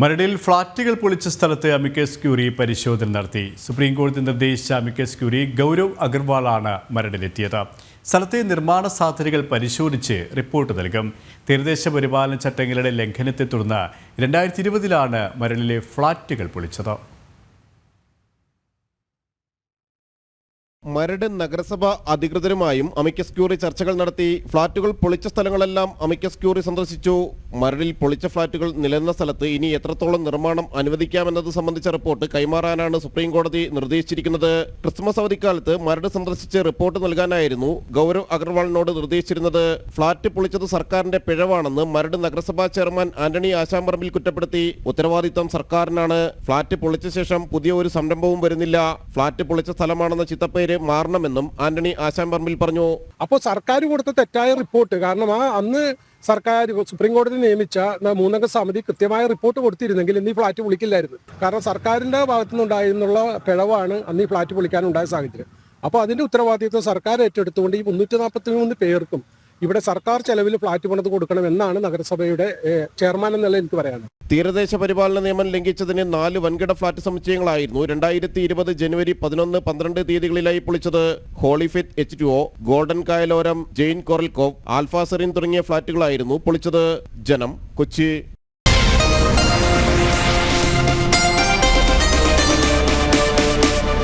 മരടിൽ ഫ്ളാറ്റുകൾ പൊളിച്ച സ്ഥലത്ത് അമിക്കസ് ക്യൂറി പരിശോധന നടത്തി. സുപ്രീം കോടതി നിർദ്ദേശിച്ച അമിക്കസ് ക്യൂറി ഗൗരവ് അഗർവാളാണ് മരടിലെത്തിയത്. സ്ഥലത്തെ നിർമ്മാണ സാധ്യതകൾ പരിശോധിച്ച് റിപ്പോർട്ട് നൽകും. തീരദേശ പരിപാലന ചട്ടങ്ങളുടെ ലംഘനത്തെ തുടർന്ന് 2020 മരടിലെ ഫ്ളാറ്റുകൾ പൊളിച്ചത്. മരട് നഗരസഭ അധികൃതരുമായും അമിക്കസ് ക്യൂറി ചർച്ചകൾ നടത്തി. ഫ്ളാറ്റുകൾ പൊളിച്ച സ്ഥലങ്ങളെല്ലാം അമിക്കസ് ക്യൂറി സന്ദർശിച്ചു. മരടിൽ പൊളിച്ച ഫ്ളാറ്റുകൾ നിലനിന്ന സ്ഥലത്ത് ഇനി എത്രത്തോളം നിർമ്മാണം അനുവദിക്കാമെന്നത് സംബന്ധിച്ച റിപ്പോർട്ട് കൈമാറാനാണ് സുപ്രീം കോടതി നിർദ്ദേശിച്ചിരിക്കുന്നത്. ക്രിസ്മസ് അവധിക്കാലത്ത് മരട് സന്ദർശിച്ച് റിപ്പോർട്ട് നൽകാനായിരുന്നു ഗൗരവ് അഗർവാളിനോട് നിർദ്ദേശിച്ചിരുന്നത്. ഫ്ളാറ്റ് പൊളിച്ചത് സർക്കാരിന്റെ പിഴവാണെന്ന് മരട് നഗരസഭാ ചെയർമാൻ ആന്റണി ആശാമ്പറമ്പിൽ കുറ്റപ്പെടുത്തി. ഉത്തരവാദിത്തം സർക്കാരിനാണ്. ഫ്ളാറ്റ് പൊളിച്ച ശേഷം പുതിയ ഒരു സംരംഭവും വരുന്നില്ല. ഫ്ളാറ്റ് പൊളിച്ച സ്ഥലമാണെന്ന ചിത്തപ്പേര് മാറണമെന്നും ആന്റണി ആശാമ്പറമ്പിൽ പറഞ്ഞു. അപ്പോൾ സർക്കാർ കൊടുത്ത തെറ്റായ റിപ്പോർട്ട് കാരണം അന്ന് സർക്കാർ സുപ്രീം കോടതി നിയമിച്ച 3 അംഗ സമിതി കൃത്യമായ റിപ്പോർട്ട് കൊടുത്തിരുന്നെങ്കിൽ ഇന്ന് ഈ ഫ്ളാറ്റ് പൊളിക്കില്ലായിരുന്നു. കാരണം സർക്കാരിന്റെ ഭാഗത്തുനിന്നുണ്ടായിരുന്നുള്ള പിഴവാണ് അന്ന് ഈ ഫ്ളാറ്റ് പൊളിക്കാനുണ്ടായ സാഹചര്യം. അപ്പോൾ അതിന്റെ ഉത്തരവാദിത്വം സർക്കാർ ഏറ്റെടുത്തുകൊണ്ട് ഈ 343 പേർക്കും ഇവിടെ സർക്കാർ ചെലവിൽ ഫ്ളാറ്റ് പണിത് കൊടുക്കണമെന്നാണ് നഗരസഭയുടെ ചെയർമാൻ എന്നുള്ള എനിക്ക് പറയാനുള്ളത്. തീരദേശ പരിപാലന നിയമം ലംഘിച്ചതിന് 4 വൻകിട ഫ്ളാറ്റ് സമുച്ചയങ്ങളായിരുന്നു 2020 ജനുവരി 11, 12 തീയതികളിലായി പൊളിച്ചത്. ഹോളിഫെറ്റ് H2O, ഗോൾഡൻ കായലോരം, ജെയിൻ കോറൽകോവ്, ആൽഫ സെറിൻ തുടങ്ങിയ ഫ്ളാറ്റുകളായിരുന്നു പൊളിച്ചത്. ജനം, കൊച്ചി.